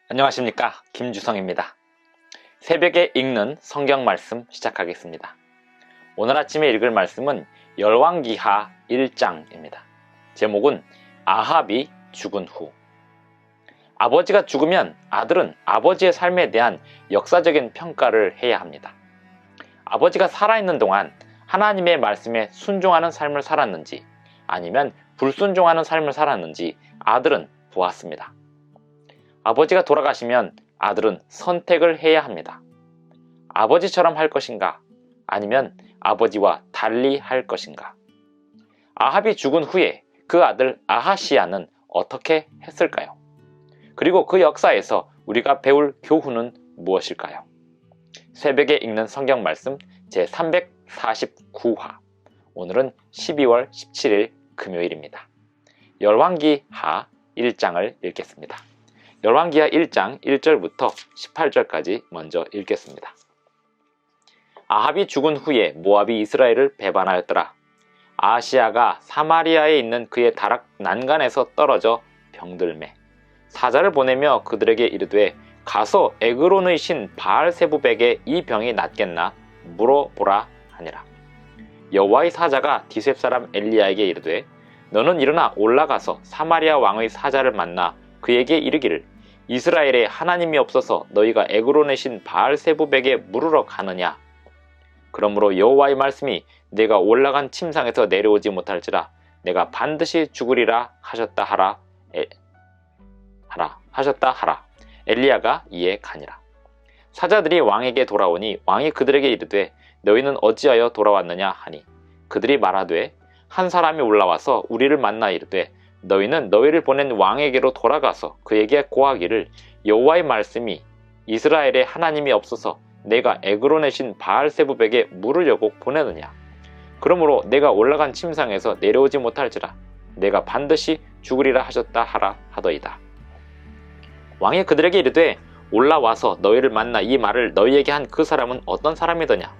안녕하십니까, 김주성입니다. 새벽에 읽는 성경 말씀 시작하겠습니다. 오늘 아침에 읽을 말씀은 열왕기하 1장입니다. 제목은 아합이 죽은 후. 아버지가 죽으면 아들은 아버지의 삶에 대한 역사적인 평가를 해야 합니다. 아버지가 살아있는 동안 하나님의 말씀에 순종하는 삶을 살았는지 아니면 불순종하는 삶을 살았는지 아들은 보았습니다. 아버지가 돌아가시면 아들은 선택을 해야 합니다. 아버지처럼 할 것인가? 아니면 아버지와 달리 할 것인가? 아합이 죽은 후에 그 아들 아하시야는 어떻게 했을까요? 그리고 그 역사에서 우리가 배울 교훈은 무엇일까요? 새벽에 읽는 성경 말씀 제349화. 오늘은 12월 17일 금요일입니다. 열왕기하 1장을 읽겠습니다. 열왕기하 1장 1절부터 18절까지 먼저 읽겠습니다. 아합이 죽은 후에 모압이 이스라엘을 배반하였더라. 아하시야가 사마리아에 있는 그의 다락 난간에서 떨어져 병들매 사자를 보내며 그들에게 이르되 가서 에그론의 신 바알세부백에 이 병이 낫겠나 물어보라 하니라. 여호와의 사자가 디셉 사람 엘리야에게 이르되 너는 일어나 올라가서 사마리아 왕의 사자를 만나 그에게 이르기를 이스라엘에 하나님이 없어서 너희가 에그론의 신 바알세부백에 물으러 가느냐. 그러므로 여호와의 말씀이 내가 올라간 침상에서 내려오지 못할지라 내가 반드시 죽으리라 하셨다 하라. 엘리야가 이에 가니라. 사자들이 왕에게 돌아오니 왕이 그들에게 이르되 너희는 어찌하여 돌아왔느냐 하니 그들이 말하되 한 사람이 올라와서 우리를 만나 이르되 너희는 너희를 보낸 왕에게로 돌아가서 그에게 고하기를 여호와의 말씀이 이스라엘에 하나님이 없어서 내가 에그론의 신 바알세부백에 물으려고 보내느냐. 그러므로 내가 올라간 침상에서 내려오지 못할지라 내가 반드시 죽으리라 하셨다 하더이다. 왕이 그들에게 이르되 올라와서 너희를 만나 이 말을 너희에게 한 그 사람은 어떤 사람이더냐.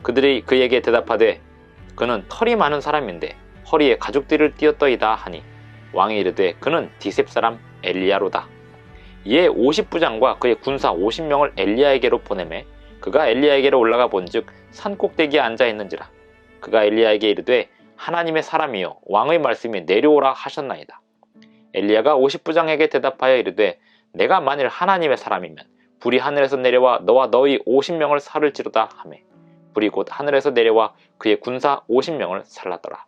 그들이 그에게 대답하되 그는 털이 많은 사람인데 허리에 가죽띠를 띄었더이다 하니 왕이 이르되 그는 디셉 사람 엘리야로다. 이에 50부장과 그의 군사 50명을 엘리야에게로 보내매 그가 엘리야에게로 올라가 본즉 산꼭대기에 앉아있는지라. 그가 엘리야에게 이르되 하나님의 사람이여 왕의 말씀이 내려오라 하셨나이다. 엘리야가 50부장에게 대답하여 이르되 내가 만일 하나님의 사람이면 불이 하늘에서 내려와 너와 너희 50명을 살을지로다 하매 불이 곧 하늘에서 내려와 그의 군사 50명을 살랐더라.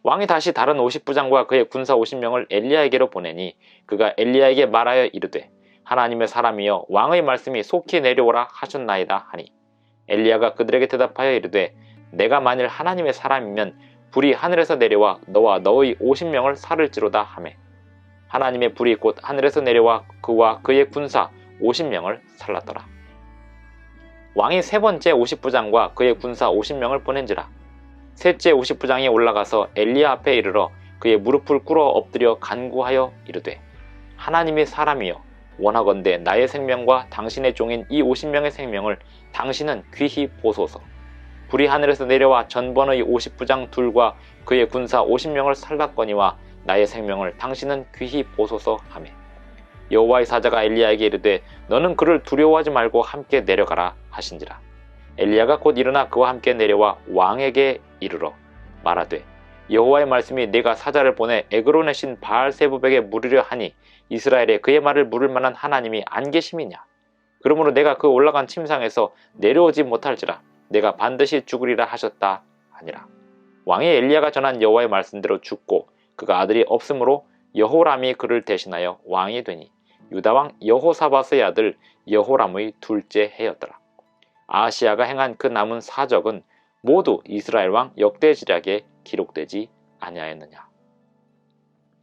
왕이 다시 다른 50부장과 그의 군사 50명을 엘리야에게로 보내니 그가 엘리야에게 말하여 이르되 하나님의 사람이여 왕의 말씀이 속히 내려오라 하셨나이다 하니 엘리야가 그들에게 대답하여 이르되 내가 만일 하나님의 사람이면 불이 하늘에서 내려와 너와 너의 50명을 살을지로다 하매 하나님의 불이 곧 하늘에서 내려와 그와 그의 군사 50명을 살랐더라. 왕이 세 번째 50부장과 그의 군사 50명을 보낸지라. 셋째 50부장이 올라가서 엘리야 앞에 이르러 그의 무릎을 꿇어 엎드려 간구하여 이르되 하나님의 사람이여 원하건대 나의 생명과 당신의 종인 이 50명의 생명을 당신은 귀히 보소서. 불이 하늘에서 내려와 전번의 50부장 둘과 그의 군사 50명을 살랐거니와 나의 생명을 당신은 귀히 보소서 하매 여호와의 사자가 엘리야에게 이르되 너는 그를 두려워하지 말고 함께 내려가라 하신지라. 엘리야가 곧 일어나 그와 함께 내려와 왕에게 이르러 말하되 여호와의 말씀이 내가 사자를 보내 에그론의 신 바알세부백에 물으려 하니 이스라엘에 그의 말을 물을 만한 하나님이 안 계심이냐. 그러므로 내가 그 올라간 침상에서 내려오지 못할지라 내가 반드시 죽으리라 하셨다 하니라. 왕이 엘리야가 전한 여호와의 말씀대로 죽고 그가 아들이 없으므로 여호람이 그를 대신하여 왕이 되니 유다왕 여호사밧의 아들 여호람의 둘째 해였더라. 아하시야가 행한 그 남은 사적은 모두 이스라엘 왕 역대지략에 기록되지 아니하였느냐.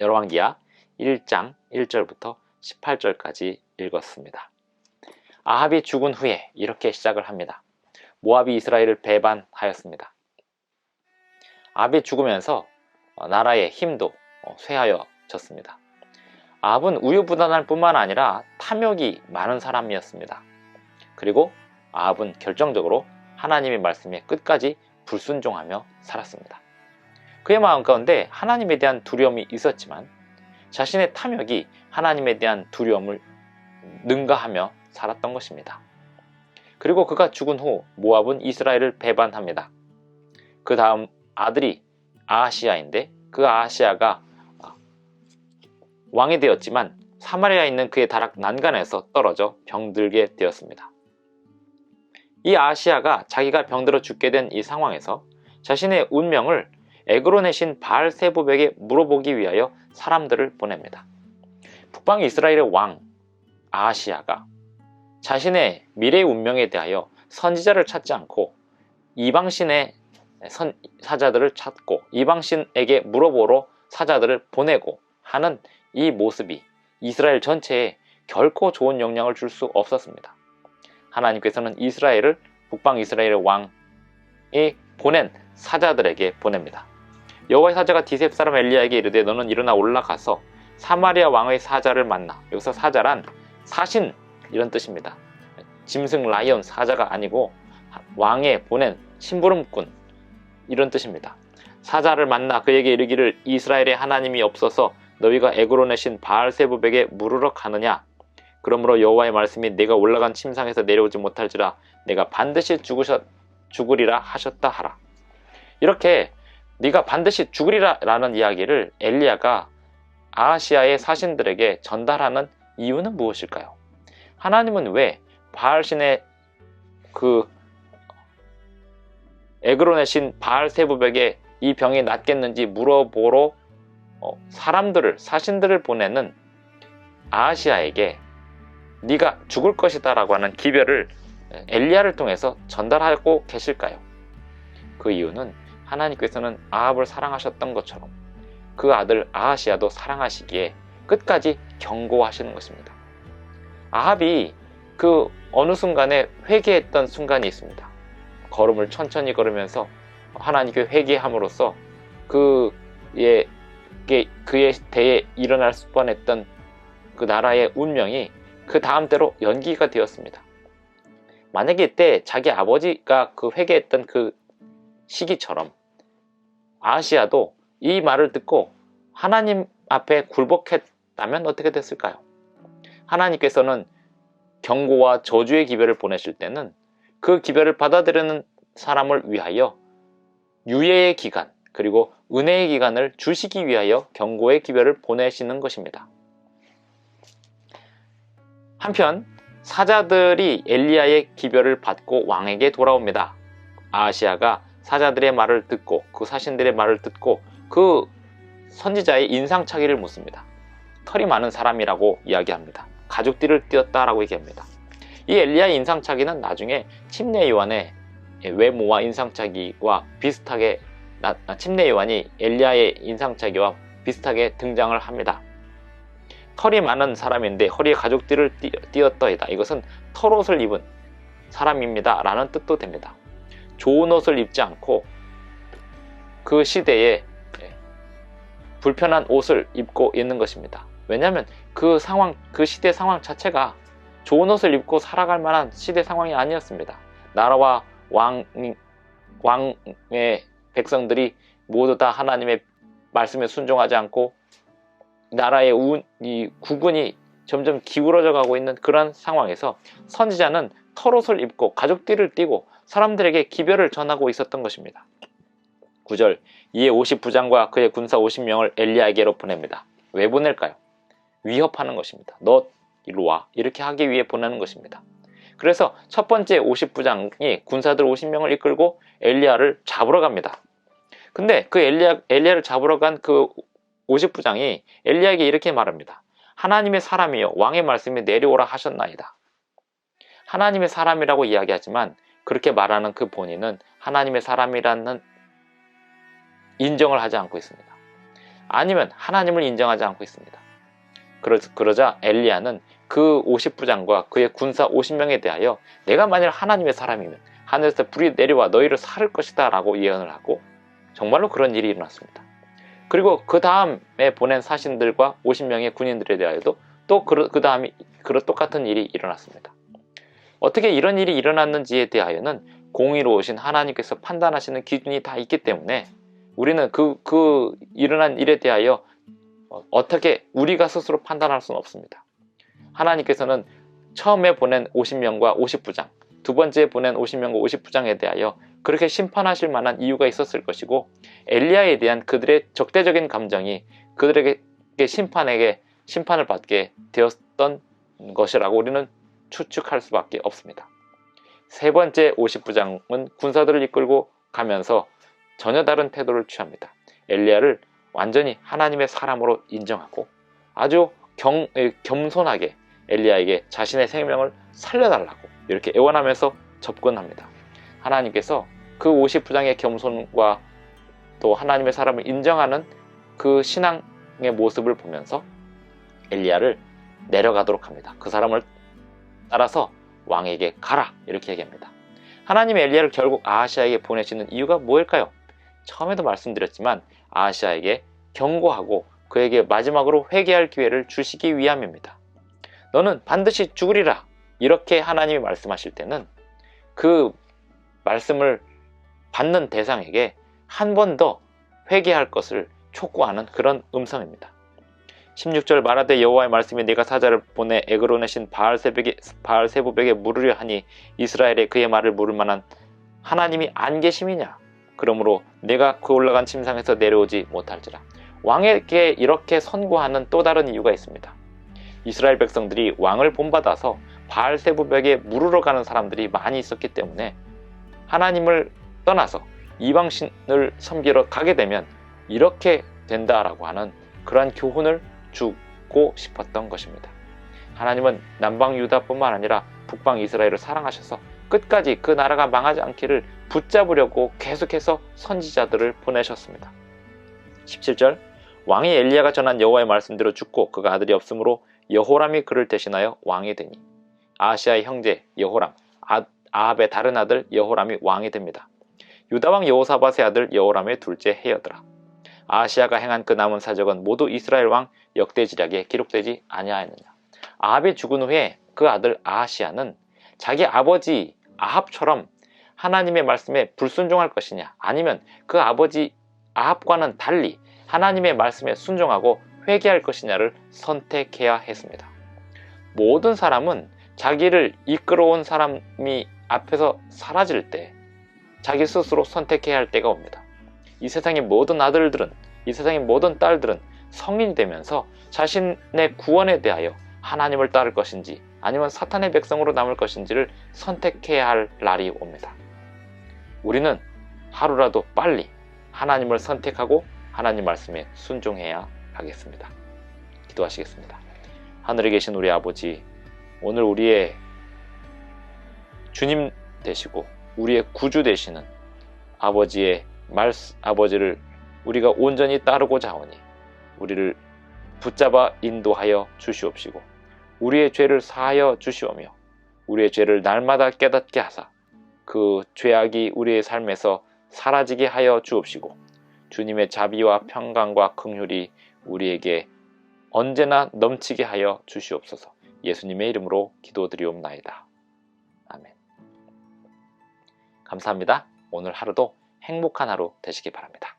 열왕기하 1장 1절부터 18절까지 읽었습니다. 아합이 죽은 후에 이렇게 시작을 합니다. 모압이 이스라엘을 배반하였습니다. 아합이 죽으면서 나라의 힘도 쇠하여졌습니다. 아합은 우유부단할 뿐만 아니라 탐욕이 많은 사람이었습니다. 그리고 아합은 결정적으로 하나님의 말씀에 끝까지 불순종하며 살았습니다. 그의 마음 가운데 하나님에 대한 두려움이 있었지만 자신의 탐욕이 하나님에 대한 두려움을 능가하며 살았던 것입니다. 그리고 그가 죽은 후 모압은 이스라엘을 배반합니다. 그 다음 아들이 아하시아인데 그 아하시아가 왕이 되었지만 사마리아에 있는 그의 다락 난간에서 떨어져 병들게 되었습니다. 이 아하시아가 자기가 병들어 죽게 된 이 상황에서 자신의 운명을 에그론의 신 바알세부백에 물어보기 위하여 사람들을 보냅니다. 북방 이스라엘의 왕 아하시아가 자신의 미래의 운명에 대하여 선지자를 찾지 않고 이방신의 사자들을 찾고 이방신에게 물어보러 사자들을 보내고 하는 이 모습이 이스라엘 전체에 결코 좋은 영향을 줄 수 없었습니다. 하나님께서는 이스라엘을 북방 이스라엘의 왕이 보낸 사자들에게 보냅니다. 여호와의 사자가 디셉 사람 엘리야에게 이르되 너는 일어나 올라가서 사마리아 왕의 사자를 만나. 여기서 사자란 사신 이런 뜻입니다. 짐승 라이온 사자가 아니고 왕에 보낸 심부름꾼 이런 뜻입니다. 사자를 만나 그에게 이르기를 이스라엘의 하나님이 없어서 너희가 에그론의 신 바알세부백에 물으러 가느냐. 그러므로 여호와의 말씀이 내가 올라간 침상에서 내려오지 못할지라 내가 반드시 죽으리라 하셨다 하라. 이렇게 네가 반드시 죽으리라 라는 이야기를 엘리야가 아하시아의 사신들에게 전달하는 이유는 무엇일까요? 하나님은 왜 바알신의 그 에그론의 신 바알세부백에 이 병이 낫겠는지 물어보러 사신들을 보내는 아하시아에게 네가 죽을 것이다 라고 하는 기별을 엘리야를 통해서 전달하고 계실까요? 그 이유는 하나님께서는 아합을 사랑하셨던 것처럼 그 아들 아하시아도 사랑하시기에 끝까지 경고하시는 것입니다. 아합이 그 어느 순간에 회개했던 순간이 있습니다. 걸음을 천천히 걸으면서 하나님께 회개함으로써 그의 대에 일어날 뻔했던 그 나라의 운명이 그 다음 때로 연기가 되었습니다. 만약에 이때 자기 아버지가 그 회개했던 그 시기처럼 아하시아도 이 말을 듣고 하나님 앞에 굴복했다면 어떻게 됐을까요? 하나님께서는 경고와 저주의 기별을 보내실 때는 그 기별을 받아들이는 사람을 위하여 유예의 기간 그리고 은혜의 기간을 주시기 위하여 경고의 기별을 보내시는 것입니다. 한편 사자들이 엘리야의 기별을 받고 왕에게 돌아옵니다. 아하시아가 사자들의 말을 듣고 그 사신들의 말을 듣고 그 선지자의 인상착의를 묻습니다. 털이 많은 사람이라고 이야기합니다. 가죽띠를 띄었다라고 얘기합니다. 이 엘리야의 인상착의는 나중에 침례 요한의 외모와 인상착의와 비슷하게 침례 요한이 엘리야의 인상착의와 비슷하게 등장을 합니다. 털이 많은 사람인데 허리에 가죽띠를 띄었더이다. 이것은 털옷을 입은 사람입니다 라는 뜻도 됩니다. 좋은 옷을 입지 않고 그 시대에 불편한 옷을 입고 있는 것입니다. 왜냐하면 그 시대 상황 자체가 좋은 옷을 입고 살아갈 만한 시대 상황이 아니었습니다. 나라와 왕의 백성들이 모두 다 하나님의 말씀에 순종하지 않고 나라의 이 국군이 점점 기울어져 가고 있는 그런 상황에서 선지자는 털옷을 입고 가죽띠를 띠고 사람들에게 기별을 전하고 있었던 것입니다. 9절 이에 50부장과 그의 군사 50명을 엘리야에게로 보냅니다. 왜 보낼까요? 위협하는 것입니다. 너 이리로 와 이렇게 하기 위해 보내는 것입니다. 그래서 첫 번째 50부장이 군사들 50명을 이끌고 엘리야를 잡으러 갑니다. 근데 그 엘리야를 잡으러 간 그 50부장이 엘리야에게 이렇게 말합니다. 하나님의 사람이여 왕의 말씀이 내려오라 하셨나이다. 하나님의 사람이라고 이야기하지만 그렇게 말하는 그 본인은 하나님의 사람이라는 인정을 하지 않고 있습니다. 아니면 하나님을 인정하지 않고 있습니다. 그러자 엘리야는 그 50부장과 그의 군사 50명에 대하여 내가 만일 하나님의 사람이면 하늘에서 불이 내려와 너희를 살을 것이다 라고 예언을 하고 정말로 그런 일이 일어났습니다. 그리고 그 다음에 보낸 사신들과 50명의 군인들에 대하여도 또 그 다음에 똑같은 일이 일어났습니다. 어떻게 이런 일이 일어났는지에 대하여는 공의로우신 하나님께서 판단하시는 기준이 다 있기 때문에 우리는 그 일어난 일에 대하여 어떻게 우리가 스스로 판단할 수는 없습니다. 하나님께서는 처음에 보낸 50명과 50부장, 두 번째 보낸 50명과 50부장에 대하여 그렇게 심판하실 만한 이유가 있었을 것이고, 엘리야에 대한 그들의 적대적인 감정이 그들에게 심판을 받게 되었던 것이라고 우리는 추측할 수밖에 없습니다. 세 번째 50부장은 군사들을 이끌고 가면서 전혀 다른 태도를 취합니다. 엘리야를 완전히 하나님의 사람으로 인정하고 아주 겸손하게 엘리야에게 자신의 생명을 살려달라고 이렇게 애원하면서 접근합니다. 하나님께서 그 50부장의 겸손과 또 하나님의 사람을 인정하는 그 신앙의 모습을 보면서 엘리야를 내려가도록 합니다. 그 사람을 따라서 왕에게 가라 이렇게 얘기합니다. 하나님이 엘리야를 결국 아하시아에게 보내시는 이유가 뭐일까요? 처음에도 말씀드렸지만 아하시아에게 경고하고 그에게 마지막으로 회개할 기회를 주시기 위함입니다. 너는 반드시 죽으리라 이렇게 하나님이 말씀하실 때는 그 말씀을 받는 대상에게 한 번 더 회개할 것을 촉구하는 그런 음성입니다. 16절 말하되 여호와의 말씀이 네가 사자를 보내 에그론의 신 바알세부백에 물으려 하니 이스라엘에 그의 말을 물을 만한 하나님이 안 계심이냐? 그러므로 내가 그 올라간 침상에서 내려오지 못할지라. 왕에게 이렇게 선고하는 또 다른 이유가 있습니다. 이스라엘 백성들이 왕을 본받아서 바알세부백에 물으러 가는 사람들이 많이 있었기 때문에 하나님을 떠나서 이방신을 섬기러 가게 되면 이렇게 된다라고 하는 그러한 교훈을 주고 싶었던 것입니다. 하나님은 남방 유다뿐만 아니라 북방 이스라엘을 사랑하셔서 끝까지 그 나라가 망하지 않기를 붙잡으려고 계속해서 선지자들을 보내셨습니다. 17절 왕이 엘리야가 전한 여호와의 말씀대로 죽고 그가 아들이 없으므로 여호람이 그를 대신하여 왕이 되니 아하시아의 형제 여호람, 아합의 다른 아들 여호람이 왕이 됩니다. 유다왕 여호사밧의 아들 여호람의 둘째 헤여드라. 아하시아가 행한 그 남은 사적은 모두 이스라엘 왕 역대지략에 기록되지 아니하였느냐. 아합이 죽은 후에 그 아들 아하시아는 자기 아버지 아합처럼 하나님의 말씀에 불순종할 것이냐, 아니면 그 아버지 아합과는 달리 하나님의 말씀에 순종하고 회개할 것이냐를 선택해야 했습니다. 모든 사람은 자기를 이끌어온 사람이 앞에서 사라질 때 자기 스스로 선택해야 할 때가 옵니다. 이 세상의 모든 아들들은, 이 세상의 모든 딸들은 성인이 되면서 자신의 구원에 대하여 하나님을 따를 것인지 아니면 사탄의 백성으로 남을 것인지를 선택해야 할 날이 옵니다. 우리는 하루라도 빨리 하나님을 선택하고 하나님 말씀에 순종해야 하겠습니다. 기도하시겠습니다. 하늘에 계신 우리 아버지, 오늘 우리의 주님 되시고 우리의 구주 되시는 아버지를 우리가 온전히 따르고자 하오니 우리를 붙잡아 인도하여 주시옵시고 우리의 죄를 사하여 주시오며 우리의 죄를 날마다 깨닫게 하사 그 죄악이 우리의 삶에서 사라지게 하여 주옵시고 주님의 자비와 평강과 긍휼이 우리에게 언제나 넘치게 하여 주시옵소서. 예수님의 이름으로 기도드리옵나이다. 아멘. 감사합니다. 오늘 하루도 행복한 하루 되시기 바랍니다.